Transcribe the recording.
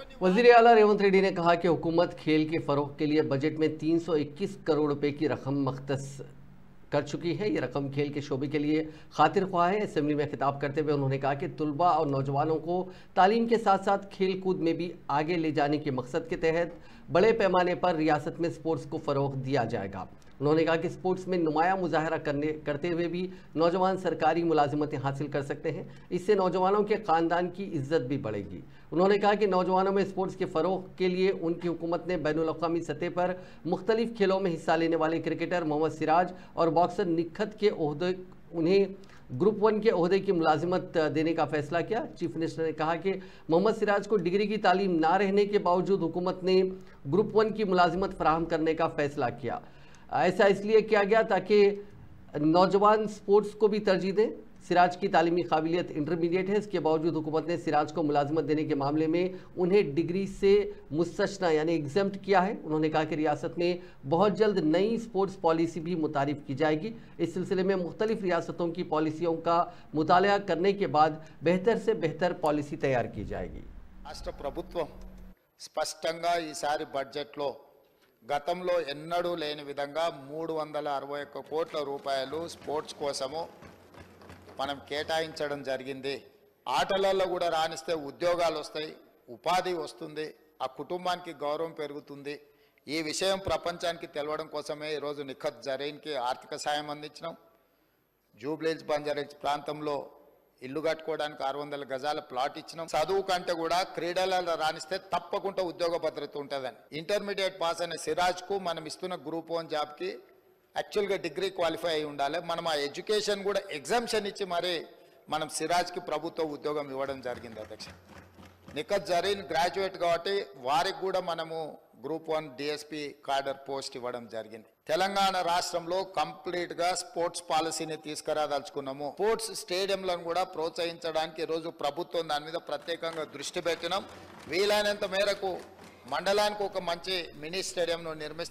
वज़ीर आला रेवंत रेड्डी ने कहा कि हुकूमत खेल के फ़रोग़ के लिए बजट में 321 करोड़ रुपए की रकम मख्तस कर चुकी है। ये रकम खेल के शोबे के लिए खातिर ख्वाह है। असेंबली में खिताब करते हुए उन्होंने कहा कि तुलबा और नौजवानों को तालीम के साथ साथ खेल कूद में भी आगे ले जाने के मकसद के तहत बड़े पैमाने पर रियासत में स्पोर्ट्स को फ़रोग़ दिया जाएगा। उन्होंने कहा कि स्पोर्ट्स में नुमाया मुजाहरा करते हुए भी नौजवान सरकारी मुलाजिमतें हासिल कर सकते हैं। इससे नौजवानों के ख़ानदान की इज्जत भी बढ़ेगी। उन्होंने कहा कि नौजवानों में स्पोर्ट्स के फ़रोग़ के लिए उनकी हुकूमत ने बैनुल-अक़वामी सतह पर मुख्तलिफ खेलों में हिस्सा लेने वाले क्रिकेटर मोहम्मद सिराज और बॉक्सर निखत के ओहदे उन्हें ग्रुप 1 के ओहदे की मुलाजिमत देने का फैसला किया। चीफ मिनिस्टर ने कहा कि मोहम्मद सिराज को डिग्री की तालीम ना रहने के बावजूद हुकूमत ने ग्रुप 1 की मुलाजिमत फराहम करने का फैसला किया। ऐसा इसलिए किया गया ताकि नौजवान स्पोर्ट्स को भी तरजीह दें। सिराज की तालीमी काबिलियत इंटरमीडिएट है, इसके बावजूद हुकूमत ने सिराज को मुलाजमत देने के मामले में उन्हें डिग्री से मुस्तस्ना यानी एग्जम्प्ट किया है। उन्होंने कहा कि रियासत में बहुत जल्द नई स्पोर्ट्स पॉलिसी भी मुतारिफ की जाएगी। इस सिलसिले में मुख्तलिफ रियासतों की पॉलिसियों का मुताला करने के बाद बेहतर से बेहतर पॉलिसी तैयार की जाएगी। राष्ट्र प्रभुत्व स्पष्टंगा ఈసారి బడ్జెట్లో గతంలో ఎన్నడూ లేని విధంగా 361 కోట్ల రూపాయలు స్పోర్ట్స్ కోసము మనం కేటాయించడం జరిగింది। ఆటలలో కూడా రాణిస్తే ఉద్యోగాలు వస్తాయి, ఉపాధి వస్తుంది, ఆ కుటుంబానికి గౌరవం పెరుగుతుంది। ఈ విషయం ప్రపంచానికి తెలవడం కోసమే ఈ రోజు నిఖత్ జరీన్కి ఆర్థిక సాయం అందించాం। జూబ్లీహిల్స్ బంజారాహిల్స్ ప్రాంతంలో ఇల్లు కట్టుకోవడానికి 600 గజాల ప్లాట్ ఇచ్చినాం। చదువు కంటే కూడా క్రీడలలో రాణిస్తే తప్పకుండా ఉద్యోగ భద్రత ఉంటుందని ఇంటర్మీడియట్ పాస్ అయిన సిరాజ్ కు మనం ఇస్తున్న గ్రూప్ 1 జాబ్ కి యాక్చువల్గా డిగ్రీ క్వాలిఫై అయి ఉండాలి। మనం ఆ ఎడ్యుకేషన్ కూడా ఎగ్జామ్షన్ ఇచ్చి మరి మనం సిరాజ్కి ప్రభుత్వ ఉద్యోగం ఇవ్వడం జరిగింది అధ్యక్ష। నిఖత్ జరీన్ గ్రాడ్యుయేట్ కాబట్టి వారికి కూడా మనము గ్రూప్ 1 డిఎస్పీ కార్డర్ పోస్ట్ ఇవ్వడం జరిగింది। తెలంగాణ రాష్ట్రంలో కంప్లీట్ గా స్పోర్ట్స్ పాలసీని తీసుకురాదలుచుకున్నాము। స్పోర్ట్స్ స్టేడియంలను కూడా ప్రోత్సహించడానికి ఈరోజు ప్రభుత్వం దాని మీద ప్రత్యేకంగా దృష్టి పెట్టినాం। వీలైనంత మేరకు మండలానికి ఒక మంచి మినీ స్టేడియంను నిర్మిస్తాం।